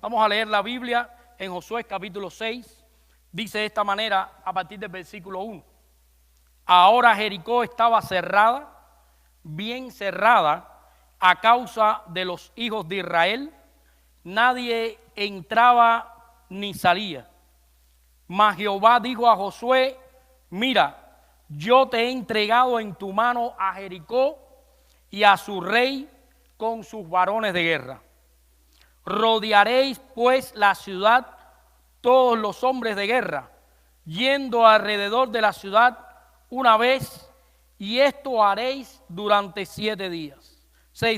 Vamos a leer la Biblia en Josué capítulo 6. Dice de esta manera a partir del versículo 1. Ahora Jericó estaba cerrada, bien cerrada, a causa de los hijos de Israel. Nadie entraba ni salía. Mas Jehová dijo a Josué: mira, yo te he entregado en tu mano a Jericó y a su rey con sus varones de guerra. Rodearéis pues la ciudad todos los hombres de guerra, yendo alrededor de la ciudad una vez, y esto haréis durante 6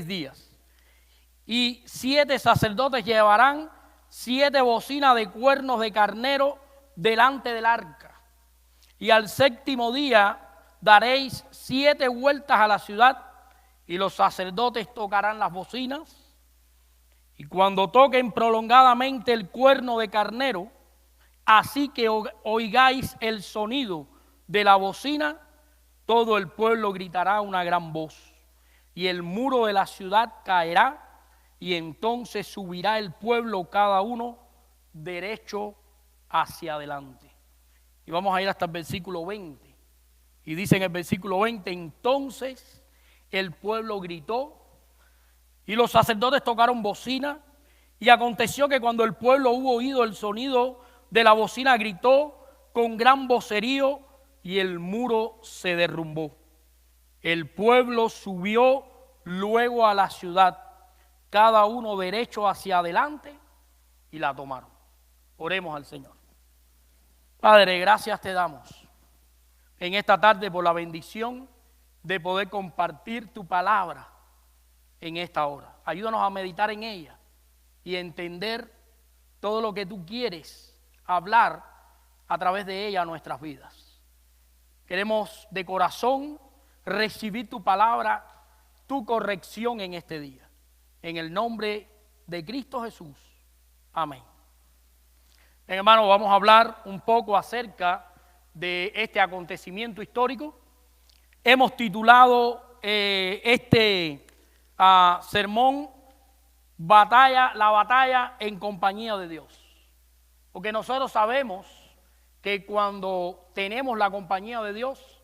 días. Y 7 sacerdotes llevarán 7 bocinas de cuernos de carnero delante del arca. Y al 7º día daréis 7 vueltas a la ciudad, y los sacerdotes tocarán las bocinas. Y cuando toquen prolongadamente el cuerno de carnero, así que oigáis el sonido de la bocina, todo el pueblo gritará una gran voz, y el muro de la ciudad caerá, y entonces subirá el pueblo cada uno derecho hacia adelante. Y vamos a ir hasta el versículo 20. Y dice en el versículo 20: entonces el pueblo gritó, y los sacerdotes tocaron bocina, y aconteció que cuando el pueblo hubo oído el sonido de la bocina, gritó con gran vocerío, y el muro se derrumbó. El pueblo subió luego a la ciudad, cada uno derecho hacia adelante, y la tomaron. Oremos al Señor. Padre, gracias te damos en esta tarde por la bendición de poder compartir tu palabra en esta hora. Ayúdanos a meditar en ella y entender todo lo que tú quieres hablar a través de ella a nuestras vidas. Queremos de corazón recibir tu palabra, tu corrección en este día. En el nombre de Cristo Jesús. Amén. Bien, hermanos, vamos a hablar un poco acerca de este acontecimiento histórico. Hemos titulado este sermón la batalla en compañía de Dios. Porque nosotros sabemos que cuando tenemos la compañía de Dios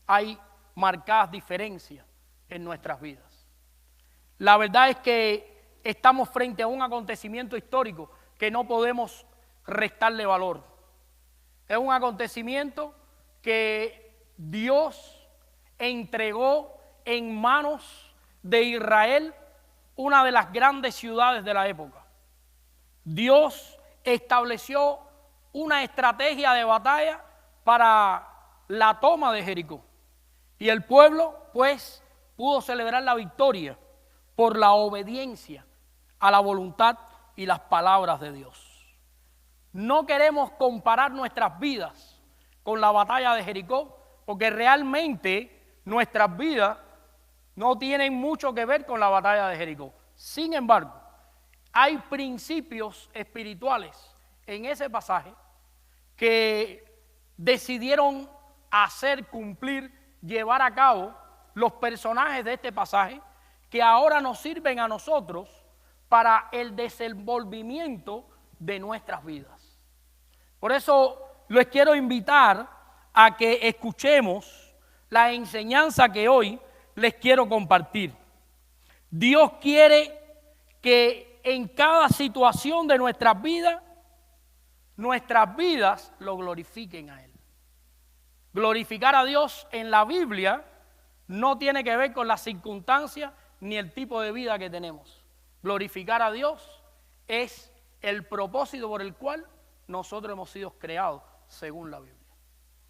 hay marcadas diferencias en nuestras vidas. La verdad es que estamos frente a un acontecimiento histórico que no podemos restarle valor. Es un acontecimiento que Dios entregó en manos de Israel, una de las grandes ciudades de la época. Dios estableció una estrategia de batalla para la toma de Jericó. Y el pueblo, pues, pudo celebrar la victoria por la obediencia a la voluntad y las palabras de Dios. No queremos comparar nuestras vidas con la batalla de Jericó, porque realmente nuestras vidas no tienen mucho que ver con la batalla de Jericó. Sin embargo, hay principios espirituales en ese pasaje que decidieron hacer cumplir, llevar a cabo los personajes de este pasaje, que ahora nos sirven a nosotros para el desenvolvimiento de nuestras vidas. Por eso les quiero invitar a que escuchemos la enseñanza que hoy les quiero compartir. Dios quiere que en cada situación de nuestras vidas lo glorifiquen a Él. Glorificar a Dios en la Biblia no tiene que ver con las circunstancias ni el tipo de vida que tenemos. Glorificar a Dios es el propósito por el cual nosotros hemos sido creados según la Biblia.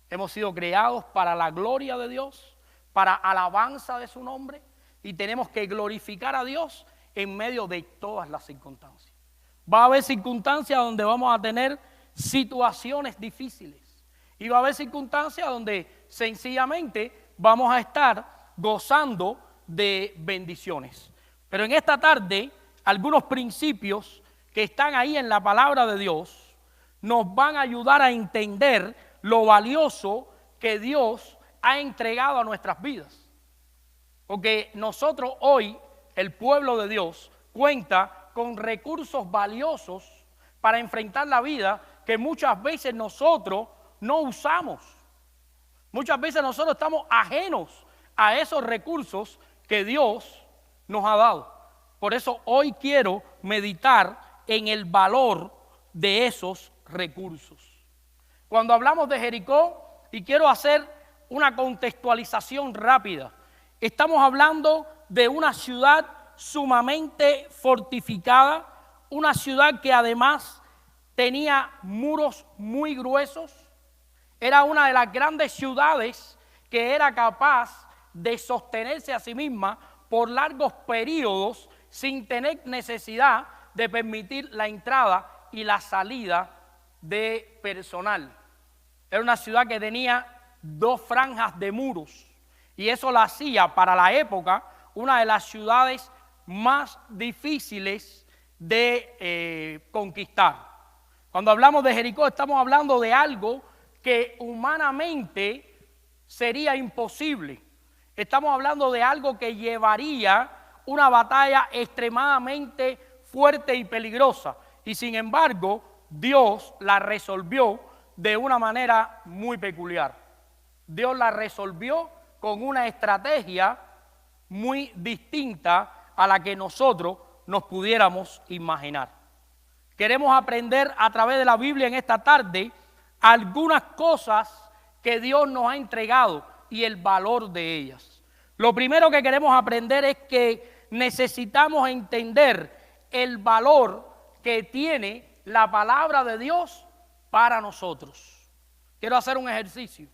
Hemos sido creados para la gloria de Dios, para alabanza de su nombre, y tenemos que glorificar a Dios en medio de todas las circunstancias. Va a haber circunstancias donde vamos a tener situaciones difíciles, y va a haber circunstancias donde sencillamente vamos a estar gozando de bendiciones. Pero en esta tarde, algunos principios que están ahí en la palabra de Dios nos van a ayudar a entender lo valioso que Dios ha entregado a nuestras vidas. Porque nosotros hoy, el pueblo de Dios, cuenta con recursos valiosos para enfrentar la vida que muchas veces nosotros no usamos. Muchas veces nosotros estamos ajenos a esos recursos que Dios nos ha dado. Por eso hoy quiero meditar en el valor de esos recursos. Cuando hablamos de Jericó, y quiero hacer una contextualización rápida, estamos hablando de una ciudad sumamente fortificada, una ciudad que además tenía muros muy gruesos. Era una de las grandes ciudades que era capaz de sostenerse a sí misma por largos periodos sin tener necesidad de permitir la entrada y la salida de personal. Era una ciudad que tenía 2 franjas de muros y eso la hacía para la época una de las ciudades más difíciles de conquistar. Cuando hablamos de Jericó estamos hablando de algo que humanamente sería imposible. Estamos hablando de algo que llevaría una batalla extremadamente fuerte y peligrosa. Y sin embargo, Dios la resolvió de una manera muy peculiar. Dios la resolvió con una estrategia muy distinta a la que nosotros nos pudiéramos imaginar. Queremos aprender a través de la Biblia en esta tarde algunas cosas que Dios nos ha entregado y el valor de ellas. Lo primero que queremos aprender es que necesitamos entender el valor que tiene la palabra de Dios para nosotros. Quiero hacer un ejercicio.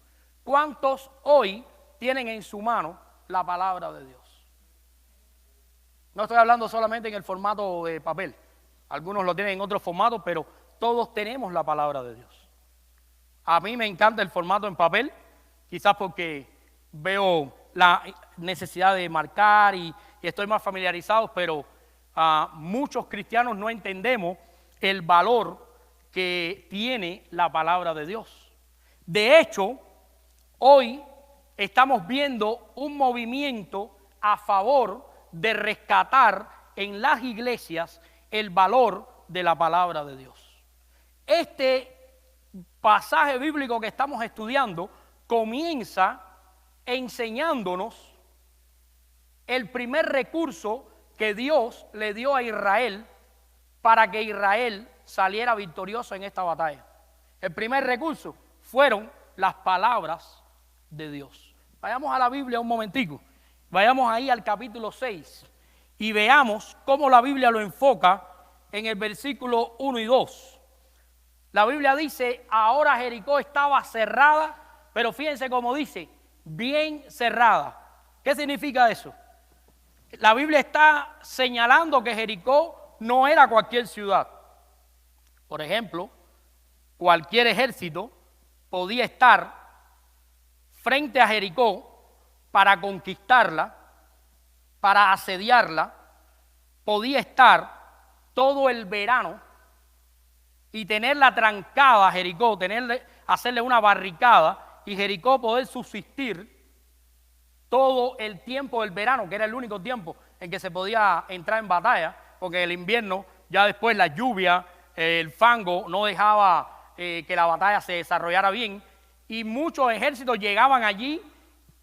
¿Cuántos hoy tienen en su mano la palabra de Dios? No estoy hablando solamente en el formato de papel. Algunos lo tienen en otro formato, pero todos tenemos la palabra de Dios. A mí me encanta el formato en papel, quizás porque veo la necesidad de marcar y estoy más familiarizado, pero muchos cristianos no entendemos el valor que tiene la palabra de Dios. De hecho, hoy estamos viendo un movimiento a favor de rescatar en las iglesias el valor de la palabra de Dios. Este pasaje bíblico que estamos estudiando comienza enseñándonos el primer recurso que Dios le dio a Israel para que Israel saliera victorioso en esta batalla. El primer recurso fueron las palabras de Dios. Vayamos a la Biblia un momentico. Vayamos ahí al capítulo 6 y veamos cómo la Biblia lo enfoca en el versículo 1 y 2. La Biblia dice, ahora Jericó estaba cerrada, pero fíjense cómo dice, bien cerrada. ¿Qué significa eso? La Biblia está señalando que Jericó no era cualquier ciudad. Por ejemplo, cualquier ejército podía estar frente a Jericó para conquistarla, para asediarla, podía estar todo el verano y tenerla trancada a Jericó, hacerle una barricada y Jericó poder subsistir todo el tiempo del verano, que era el único tiempo en que se podía entrar en batalla, porque el invierno, ya después la lluvia, el fango no dejaba que la batalla se desarrollara bien y muchos ejércitos llegaban allí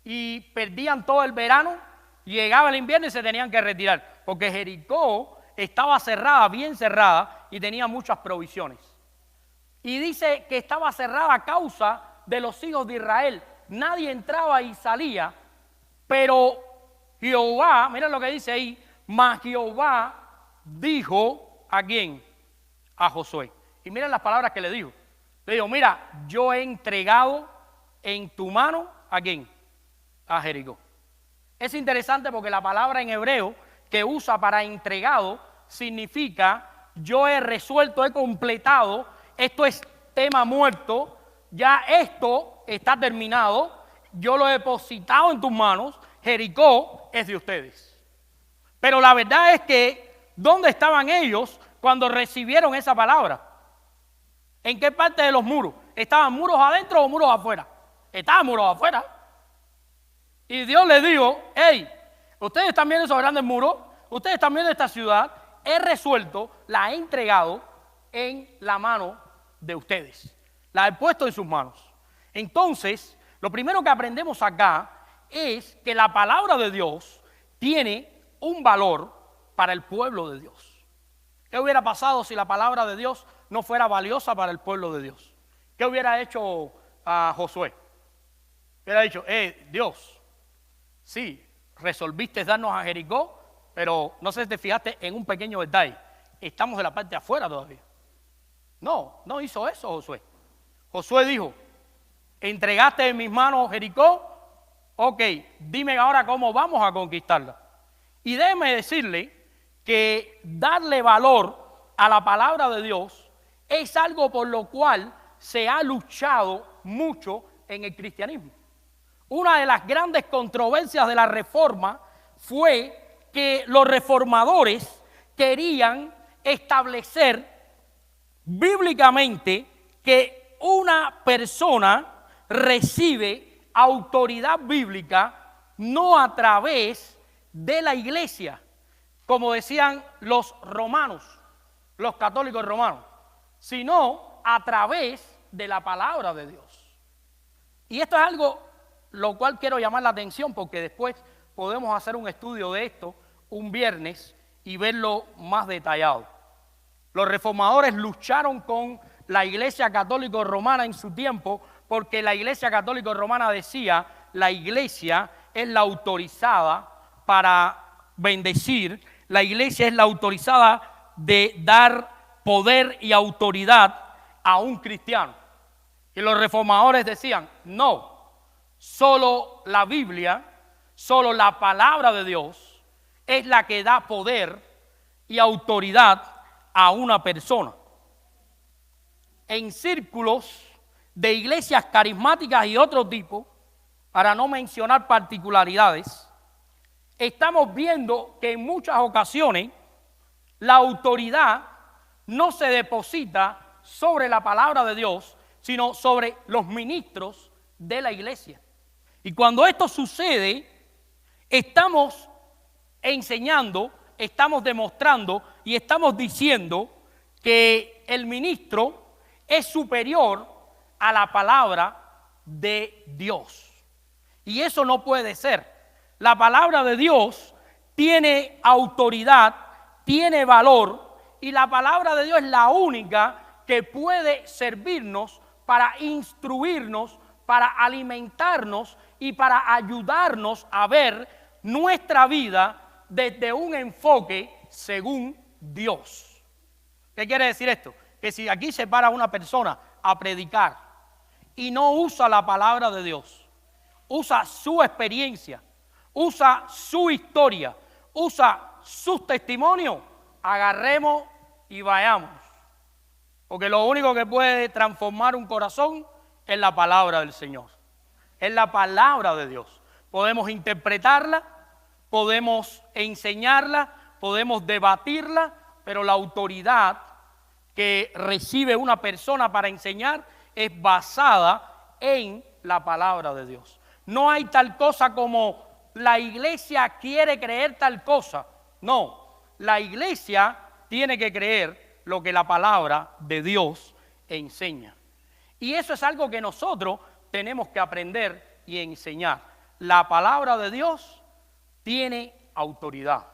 y perdían todo el verano, llegaba el invierno y se tenían que retirar, porque Jericó estaba cerrada, bien cerrada, y tenía muchas provisiones. Y dice que estaba cerrada a causa de los hijos de Israel. Nadie entraba y salía, pero Jehová, miren lo que dice ahí, mas Jehová dijo, ¿a quién? A Josué. Y miren las palabras que le dijo. Le dijo, mira, yo he entregado en tu mano, ¿a quién? A Jericó. Es interesante porque la palabra en hebreo que usa para entregado significa yo he resuelto, he completado, esto es tema muerto, ya esto está terminado, yo lo he depositado en tus manos, Jericó es de ustedes. Pero la verdad es que, ¿dónde estaban ellos cuando recibieron esa palabra? ¿En qué parte de los muros? ¿Estaban muros adentro o muros afuera? Estaban muros afuera. Y Dios les dijo, hey, ustedes están viendo esos grandes muros, ustedes están viendo esta ciudad, he resuelto, la he entregado en la mano de ustedes. La he puesto en sus manos. Entonces, lo primero que aprendemos acá es que la palabra de Dios tiene un valor para el pueblo de Dios. ¿Qué hubiera pasado si la palabra de Dios no fuera valiosa para el pueblo de Dios? ¿Qué hubiera hecho Josué? Hubiera dicho, Dios, sí, resolviste darnos a Jericó, pero no sé si te fijaste en un pequeño detalle. Estamos de la parte de afuera todavía. No, no hizo eso Josué. Josué dijo, entregaste en mis manos Jericó, ok, dime ahora cómo vamos a conquistarla. Y déjeme decirle que darle valor a la palabra de Dios es algo por lo cual se ha luchado mucho en el cristianismo. Una de las grandes controversias de la Reforma fue que los reformadores querían establecer bíblicamente que una persona recibe autoridad bíblica no a través de la iglesia, como decían los romanos, los católicos romanos, sino a través de la palabra de Dios. Y esto es algo lo cual quiero llamar la atención porque después podemos hacer un estudio de esto un viernes y verlo más detallado. Los reformadores lucharon con la iglesia católica romana en su tiempo porque la iglesia católica romana decía la iglesia es la autorizada para bendecir, la iglesia es la autorizada de dar poder y autoridad a un cristiano. Y los reformadores decían, no, solo la Biblia, solo la palabra de Dios es la que da poder y autoridad a una persona. En círculos de iglesias carismáticas y otro tipo, para no mencionar particularidades, estamos viendo que en muchas ocasiones la autoridad no se deposita sobre la palabra de Dios, sino sobre los ministros de la iglesia. Y cuando esto sucede, estamos enseñando, estamos demostrando y estamos diciendo que el ministro es superior a la palabra de Dios. Y eso no puede ser. La palabra de Dios tiene autoridad, tiene valor, y la palabra de Dios es la única que puede servirnos para instruirnos, para alimentarnos y para ayudarnos a ver nuestra vida desde un enfoque según Dios. ¿Qué quiere decir esto? Que si aquí se para una persona a predicar y no usa la palabra de Dios, usa su experiencia, usa su historia, usa sus testimonios, agarremos y vayamos. Porque lo único que puede transformar un corazón es la palabra del Señor. Es la palabra de Dios. Podemos interpretarla, podemos enseñarla, podemos debatirla, pero la autoridad que recibe una persona para enseñar es basada en la palabra de Dios. No hay tal cosa como la iglesia quiere creer tal cosa. No, la iglesia tiene que creer lo que la palabra de Dios enseña. Y eso es algo que nosotros tenemos que aprender y enseñar. La palabra de Dios tiene autoridad.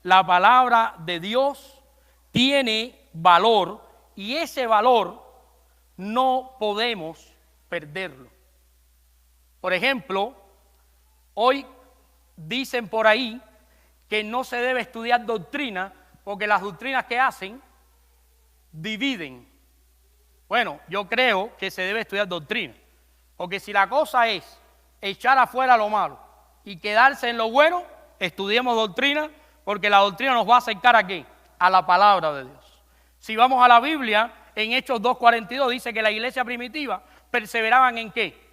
La palabra de Dios tiene valor y ese valor no podemos perderlo. Por ejemplo, hoy dicen por ahí que no se debe estudiar doctrina porque las doctrinas que hacen dividen. Bueno, yo creo que se debe estudiar doctrina, porque si la cosa es echar afuera lo malo y quedarse en lo bueno, estudiemos doctrina, porque la doctrina nos va a acercar ¿a qué? A la palabra de Dios. Si vamos a la Biblia, en Hechos 2:42 dice que la iglesia primitiva perseveraban ¿en qué?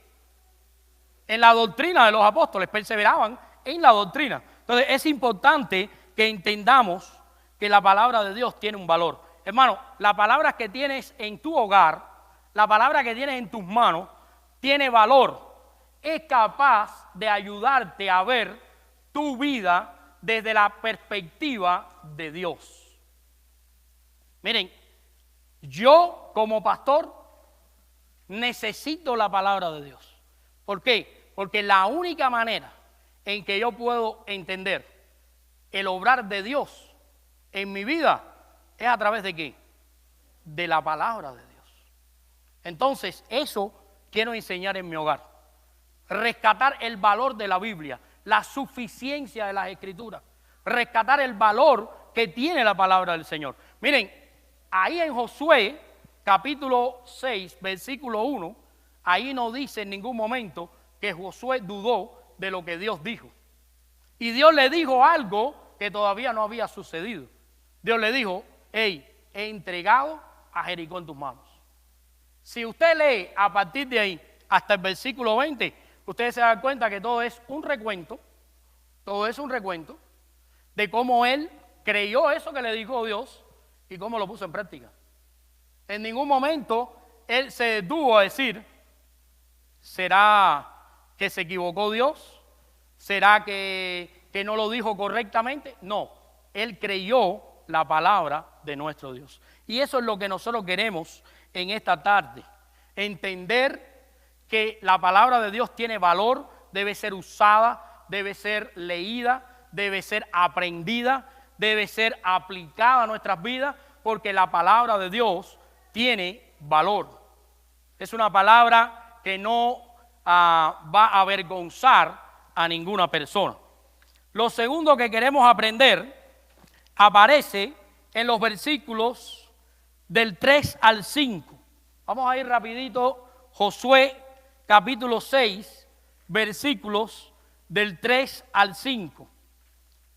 En la doctrina de los apóstoles, perseveraban en la doctrina. Entonces es importante que entendamos que la palabra de Dios tiene un valor. Hermano, la palabra que tienes en tu hogar, la palabra que tienes en tus manos, tiene valor. Es capaz de ayudarte a ver tu vida desde la perspectiva de Dios. Miren, yo como pastor necesito la palabra de Dios. ¿Por qué? Porque la única manera en que yo puedo entender el obrar de Dios en mi vida es a través de ¿qué? De la palabra de Dios. Entonces, eso quiero enseñar en mi hogar. Rescatar el valor de la Biblia, la suficiencia de las Escrituras, rescatar el valor que tiene la palabra del Señor. Miren, ahí en Josué, capítulo 6, versículo 1, ahí no dice en ningún momento que Josué dudó de lo que Dios dijo. Y Dios le dijo algo que todavía no había sucedido. Dios le dijo, hey, he entregado a Jericó en tus manos. Si usted lee a partir de ahí hasta el versículo 20, ustedes se dan cuenta que todo es un recuento de cómo él creyó eso que le dijo Dios y cómo lo puso en práctica. En ningún momento él se detuvo a decir, ¿será que se equivocó Dios? ¿Será que no lo dijo correctamente? No, él creyó la palabra de nuestro Dios. Y eso es lo que nosotros queremos en esta tarde, entender que la palabra de Dios tiene valor, debe ser usada, debe ser leída, debe ser aprendida, debe ser aplicada a nuestras vidas, porque la palabra de Dios tiene valor. Es una palabra que no va a avergonzar a ninguna persona. Lo segundo que queremos aprender aparece en los versículos del 3 al 5. Vamos a ir rapidito, Josué capítulo 6, versículos del 3 al 5.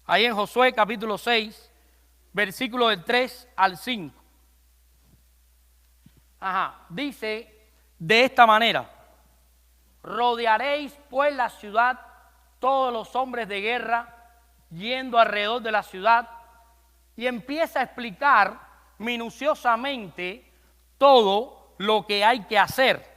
Ahí en Josué capítulo 6, versículos del 3 al 5. Dice de esta manera: rodearéis pues la ciudad, todos los hombres de guerra, yendo alrededor de la ciudad, y empieza a explicar minuciosamente todo lo que hay que hacer.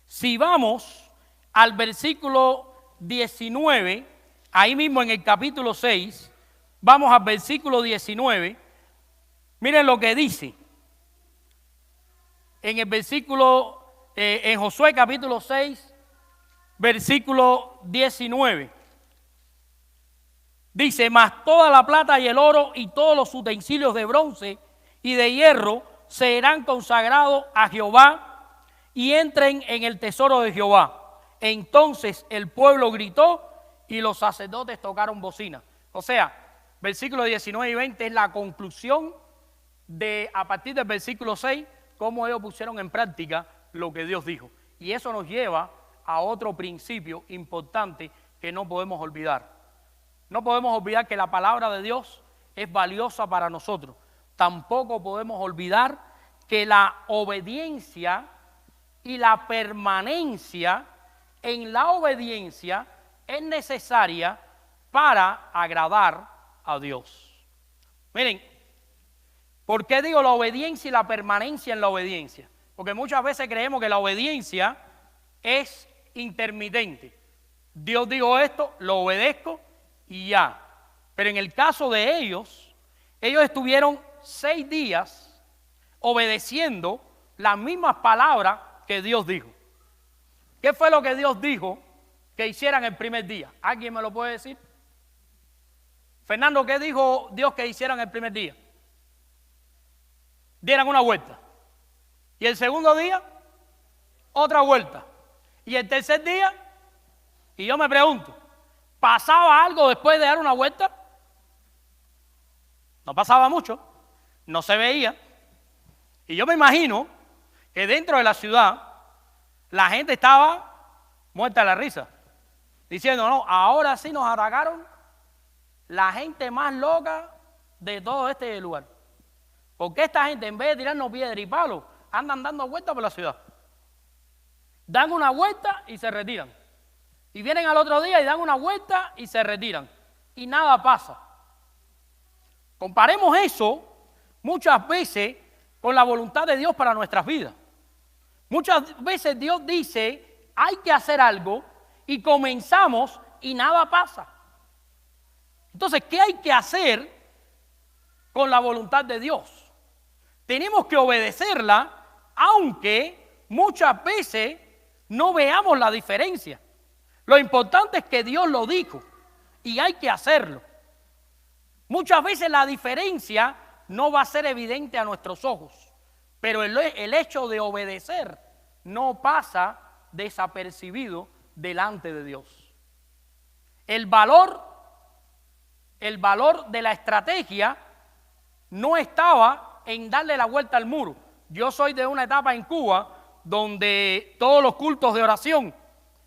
Si vamos al versículo 19, ahí mismo en el capítulo 6, vamos al versículo 19, miren lo que dice. En el versículo, en Josué capítulo 6, versículo 19. Dice, mas toda la plata y el oro y todos los utensilios de bronce y de hierro serán consagrados a Jehová y entren en el tesoro de Jehová. Entonces el pueblo gritó y los sacerdotes tocaron bocina. O sea, versículos 19 y 20 es la conclusión de, a partir del versículo 6, cómo ellos pusieron en práctica lo que Dios dijo. Y eso nos lleva a otro principio importante que no podemos olvidar. No podemos olvidar que la palabra de Dios es valiosa para nosotros. Tampoco podemos olvidar que la obediencia y la permanencia en la obediencia es necesaria para agradar a Dios. Miren, ¿por qué digo la obediencia y la permanencia en la obediencia? Porque muchas veces creemos que la obediencia es intermitente. Dios dijo esto, lo obedezco y ya. Pero en el caso de ellos estuvieron 6 días obedeciendo las mismas palabras que Dios dijo. ¿Qué fue lo que Dios dijo que hicieran el primer día? ¿Alguien me lo puede decir? Fernando, ¿qué dijo Dios que hicieran el primer día? Dieran una vuelta. Y el segundo día, otra vuelta. Y el tercer día, y yo me pregunto, ¿pasaba algo después de dar una vuelta? No pasaba mucho, no se veía. Y yo me imagino que dentro de la ciudad la gente estaba muerta de la risa, diciendo, no, ahora sí nos atacaron la gente más loca de todo este lugar. Porque esta gente, en vez de tirarnos piedra y palo, andan dando vueltas por la ciudad. Dan una vuelta y se retiran. Y vienen al otro día y dan una vuelta y se retiran. Y nada pasa. Comparemos eso muchas veces con la voluntad de Dios para nuestras vidas. Muchas veces Dios dice, hay que hacer algo, y comenzamos y nada pasa. Entonces, ¿qué hay que hacer con la voluntad de Dios? tenemos que obedecerla, aunque muchas veces no veamos la diferencia. Lo importante es que Dios lo dijo y hay que hacerlo. Muchas veces la diferencia no va a ser evidente a nuestros ojos, pero el hecho de obedecer no pasa desapercibido delante de Dios. El valor de la estrategia no estaba en darle la vuelta al muro. Yo soy de una etapa en Cuba donde todos los cultos de oración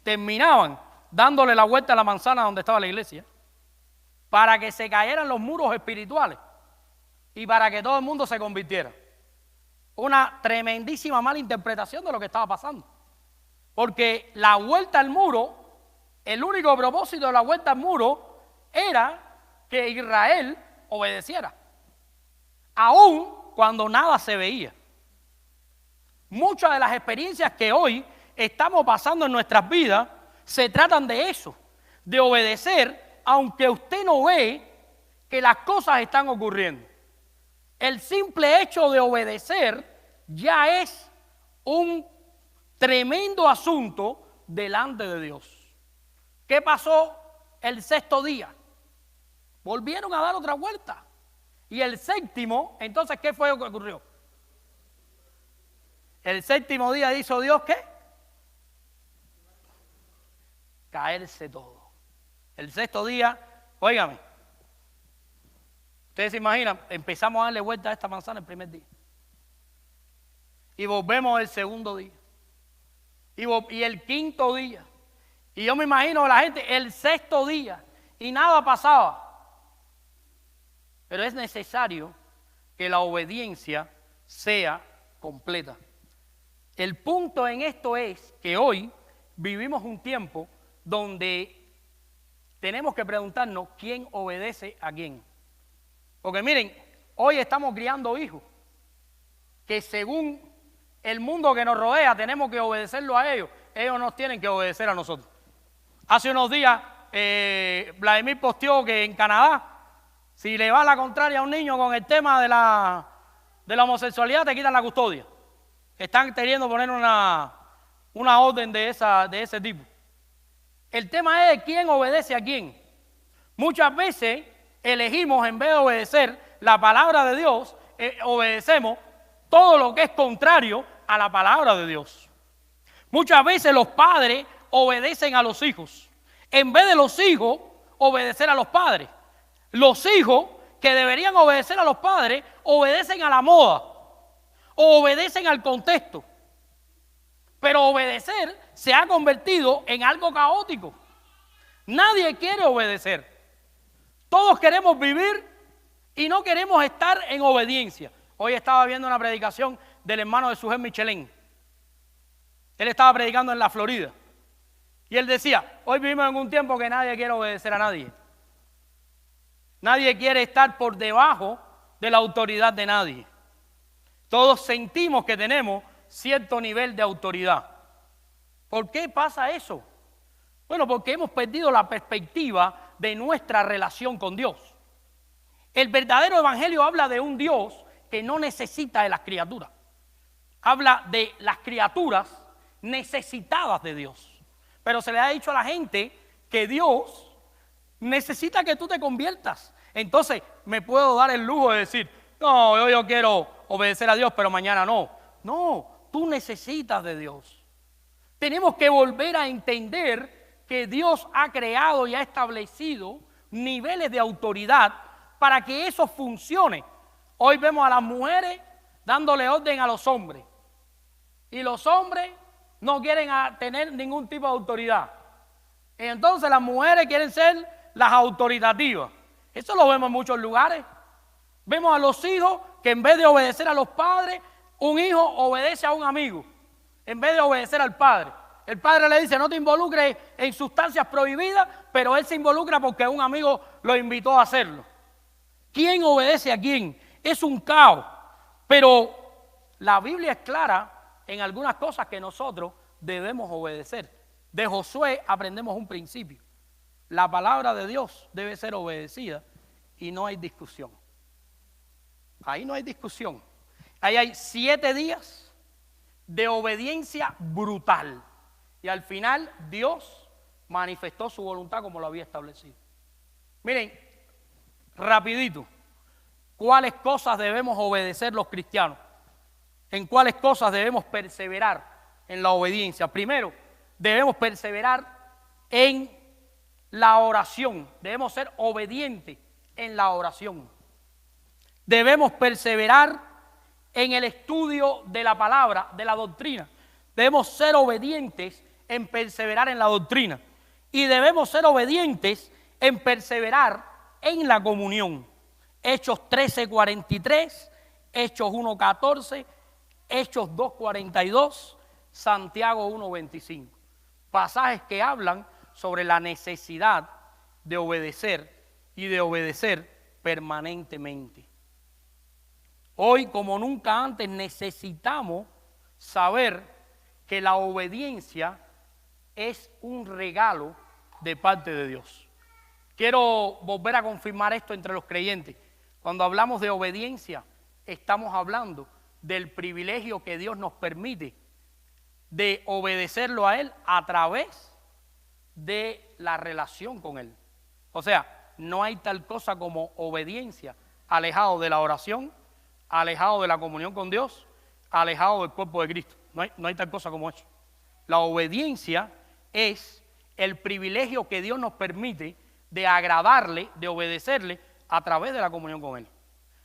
terminaban dándole la vuelta a la manzana donde estaba la iglesia, para que se cayeran los muros espirituales y para que todo el mundo se convirtiera. Una tremendísima mala interpretación de lo que estaba pasando. Porque la vuelta al muro, el único propósito de la vuelta al muro era que Israel obedeciera, aun cuando nada se veía. Muchas de las experiencias que hoy estamos pasando en nuestras vidas se tratan de eso, de obedecer, aunque usted no ve que las cosas están ocurriendo. El simple hecho de obedecer ya es un tremendo asunto delante de Dios. ¿Qué pasó el sexto día? Volvieron a dar otra vuelta. Y el séptimo, entonces, ¿qué fue lo que ocurrió? El séptimo día hizo Dios, ¿qué? Caerse todo. El sexto día, óigame, ustedes se imaginan, empezamos a darle vuelta a esta manzana el primer día. Y volvemos el segundo día. Y el quinto día. Y yo me imagino a la gente el sexto día. Y nada pasaba. Pero es necesario que la obediencia sea completa. El punto en esto es que hoy vivimos un tiempo donde tenemos que preguntarnos quién obedece a quién. Porque miren, hoy estamos criando hijos que según el mundo que nos rodea tenemos que obedecerlo a ellos. Ellos nos tienen que obedecer a nosotros. Hace unos días Vladimir posteó que en Canadá, si le va a la contraria a un niño con el tema de la homosexualidad, te quitan la custodia. Están queriendo poner una orden de ese tipo. El tema es de quién obedece a quién. Muchas veces elegimos, en vez de obedecer la palabra de Dios, obedecemos todo lo que es contrario a la palabra de Dios. Muchas veces los padres obedecen a los hijos, en vez de los hijos obedecer a los padres. Los hijos que deberían obedecer a los padres obedecen a la moda o obedecen al contexto. Pero obedecer se ha convertido en algo caótico. Nadie quiere obedecer. Todos queremos vivir y no queremos estar en obediencia. Hoy estaba viendo una predicación del hermano de Sujel Michelén. Él estaba predicando en la Florida. Y él decía, hoy vivimos en un tiempo que nadie quiere obedecer a nadie. Nadie quiere estar por debajo de la autoridad de nadie. Todos sentimos que tenemos cierto nivel de autoridad. ¿Por qué pasa eso? Bueno, porque hemos perdido la perspectiva de nuestra relación con Dios. El verdadero evangelio habla de un Dios que no necesita de las criaturas. Habla de las criaturas necesitadas de Dios. Pero se le ha dicho a la gente que Dios necesita que tú te conviertas. Entonces me puedo dar el lujo de decir, no, yo quiero obedecer a Dios, pero mañana no. No, tú necesitas de Dios. Tenemos que volver a entender que Dios ha creado y ha establecido niveles de autoridad para que eso funcione. Hoy vemos a las mujeres dándole orden a los hombres. Y los hombres no quieren tener ningún tipo de autoridad. Entonces las mujeres quieren ser las autoritativas. Eso lo vemos en muchos lugares. Vemos a los hijos que en vez de obedecer a los padres, un hijo obedece a un amigo, en vez de obedecer al padre. El padre le dice, no te involucres en sustancias prohibidas, pero él se involucra porque un amigo lo invitó a hacerlo. ¿Quién obedece a quién? Es un caos. Pero la Biblia es clara en algunas cosas que nosotros debemos obedecer. De Josué aprendemos un principio. La palabra de Dios debe ser obedecida y no hay discusión. Ahí no hay discusión. Ahí hay 7 días de obediencia brutal. Y al final Dios manifestó su voluntad como lo había establecido. Miren, rapidito, ¿cuáles cosas debemos obedecer los cristianos? ¿En cuáles cosas debemos perseverar en la obediencia? Primero, debemos perseverar en la oración. Debemos ser obedientes en la oración. Debemos perseverar en el estudio de la palabra, de la doctrina. Debemos ser obedientes en perseverar en la doctrina. Y debemos ser obedientes en perseverar en la comunión. Hechos 13:43, Hechos 1:14, Hechos 2:42, Santiago 1:25. Pasajes que hablan sobre la necesidad de obedecer y de obedecer permanentemente. Hoy, como nunca antes, necesitamos saber que la obediencia es un regalo de parte de Dios. Quiero volver a confirmar esto entre los creyentes. Cuando hablamos de obediencia, estamos hablando del privilegio que Dios nos permite de obedecerlo a Él a través de la relación con Él. O sea, no hay tal cosa como obediencia alejado de la oración, alejado de la comunión con Dios, alejado del cuerpo de Cristo. No hay tal cosa como eso. La obediencia es el privilegio que Dios nos permite de agradarle, de obedecerle a través de la comunión con Él.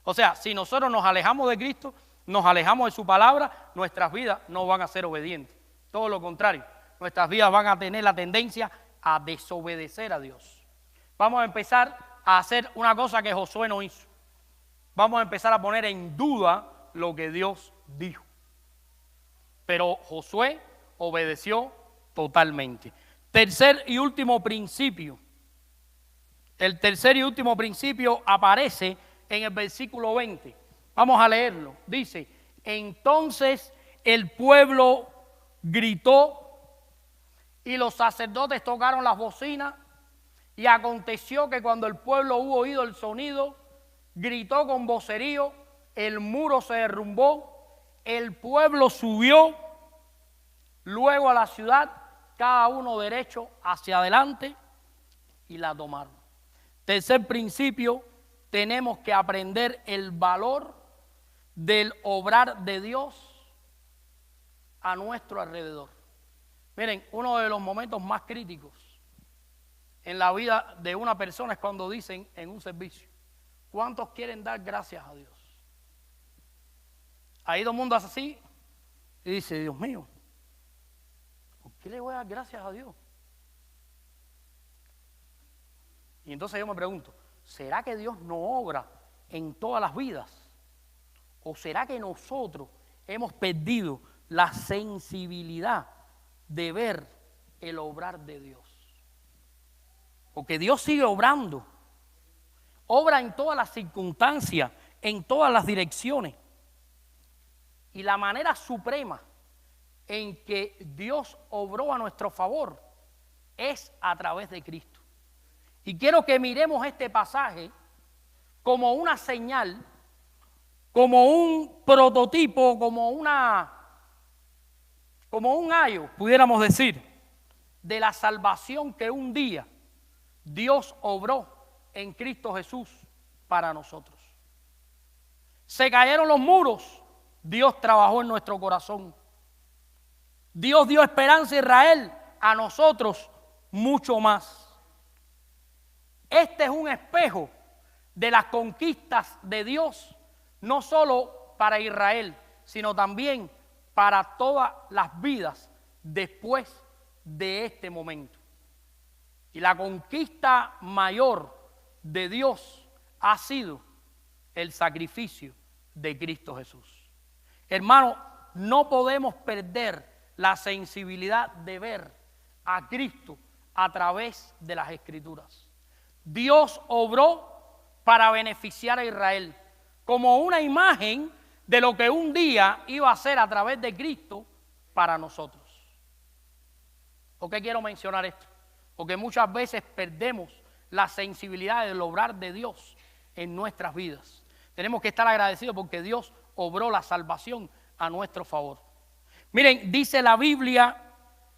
O sea, si nosotros nos alejamos de Cristo, nos alejamos de su palabra, nuestras vidas no van a ser obedientes. Todo lo contrario, nuestras vidas van a tener la tendencia a desobedecer a Dios. Vamos a empezar a hacer una cosa que Josué no hizo. Vamos a empezar a poner en duda lo que Dios dijo. Pero Josué obedeció totalmente. Tercer y último principio. El tercer y último principio aparece en el versículo 20. Vamos a leerlo. Dice, entonces el pueblo gritó y los sacerdotes tocaron las bocinas, y aconteció que cuando el pueblo hubo oído el sonido, gritó con vocerío, el muro se derrumbó, el pueblo subió luego a la ciudad, cada uno derecho hacia adelante, y la tomaron. Tercer principio, tenemos que aprender el valor del obrar de Dios a nuestro alrededor. Miren, uno de los momentos más críticos en la vida de una persona es cuando dicen en un servicio, ¿cuántos quieren dar gracias a Dios? Ahí todo el mundo hace así y dice, Dios mío, ¿por qué le voy a dar gracias a Dios? Y entonces yo me pregunto, ¿será que Dios no obra en todas las vidas? ¿O será que nosotros hemos perdido la sensibilidad de ver el obrar de Dios? Porque Dios sigue obrando. Obra en todas las circunstancias, en todas las direcciones. Y la manera suprema en que Dios obró a nuestro favor es a través de Cristo. Y quiero que miremos este pasaje como una señal, como un prototipo, como un ayo, pudiéramos decir, de la salvación que un día Dios obró en Cristo Jesús para nosotros. Se cayeron los muros, Dios trabajó en nuestro corazón. Dios dio esperanza a Israel, a nosotros mucho más. Este es un espejo de las conquistas de Dios, no solo para Israel, sino también para todas las vidas después de este momento. Y la conquista mayor de Dios ha sido el sacrificio de Cristo Jesús. Hermano, no podemos perder la sensibilidad de ver a Cristo a través de las Escrituras. Dios obró para beneficiar a Israel como una imagen de lo que un día iba a ser a través de Cristo para nosotros. ¿Por qué quiero mencionar esto? Porque muchas veces perdemos la sensibilidad del obrar de Dios en nuestras vidas. Tenemos que estar agradecidos porque Dios obró la salvación a nuestro favor. Miren, dice la Biblia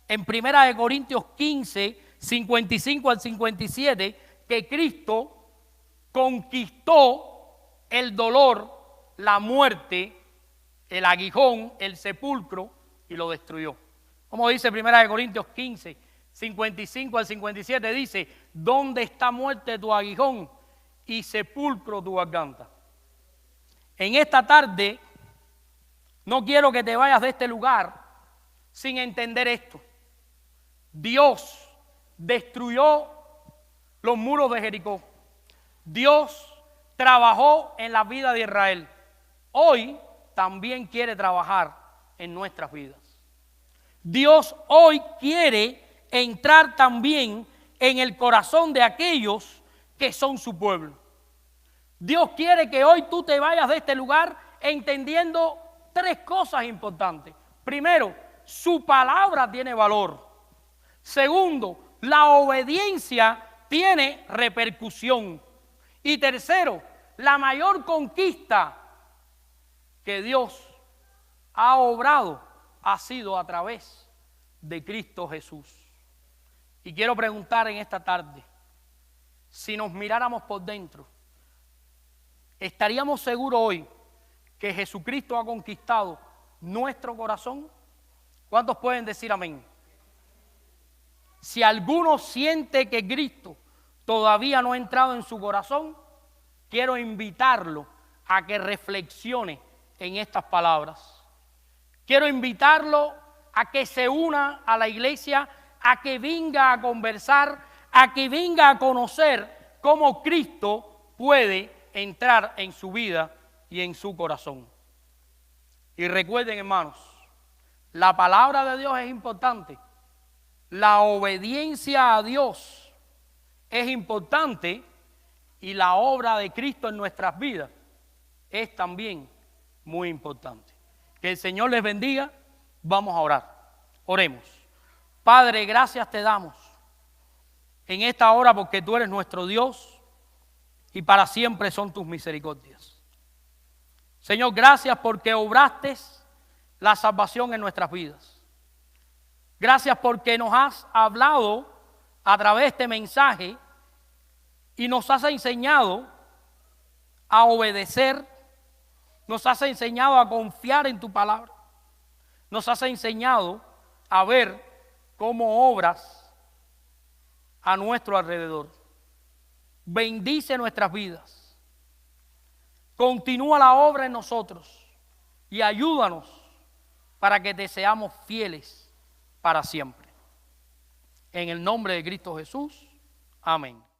en 1 Corintios 15, 55 al 57, que Cristo conquistó el dolor, la muerte, el aguijón, el sepulcro y lo destruyó. Como dice 1 Corintios 15, 55 al 57, dice: ¿dónde está muerte tu aguijón y sepulcro tu garganta? En esta tarde no quiero que te vayas de este lugar sin entender esto. Dios destruyó los muros de Jericó. Dios trabajó en la vida de Israel. Hoy también quiere trabajar en nuestras vidas. Dios hoy quiere entrar también en el corazón de aquellos que son su pueblo. Dios quiere que hoy tú te vayas de este lugar entendiendo tres cosas importantes. Primero, su palabra tiene valor. Segundo, la obediencia tiene repercusión. Y tercero, la mayor conquista que Dios ha obrado ha sido a través de Cristo Jesús. Y quiero preguntar en esta tarde, si nos miráramos por dentro, ¿estaríamos seguros hoy que Jesucristo ha conquistado nuestro corazón? ¿Cuántos pueden decir amén? Si alguno siente que Cristo todavía no ha entrado en su corazón, quiero invitarlo a que reflexione en estas palabras. Quiero invitarlo a que se una a la iglesia, a que venga a conversar, a que venga a conocer cómo Cristo puede entrar en su vida y en su corazón. Y recuerden, hermanos, la palabra de Dios es importante. La obediencia a Dios es importante y la obra de Cristo en nuestras vidas es también muy importante. Que el Señor les bendiga. Vamos a orar. Oremos. Padre, gracias te damos en esta hora porque tú eres nuestro Dios y para siempre son tus misericordias. Señor, gracias porque obraste la salvación en nuestras vidas. Gracias porque nos has hablado a través de este mensaje y nos has enseñado a obedecer, nos has enseñado a confiar en tu palabra, nos has enseñado a ver cómo obras a nuestro alrededor. Bendice nuestras vidas, continúa la obra en nosotros y ayúdanos para que te seamos fieles para siempre. En el nombre de Cristo Jesús. Amén.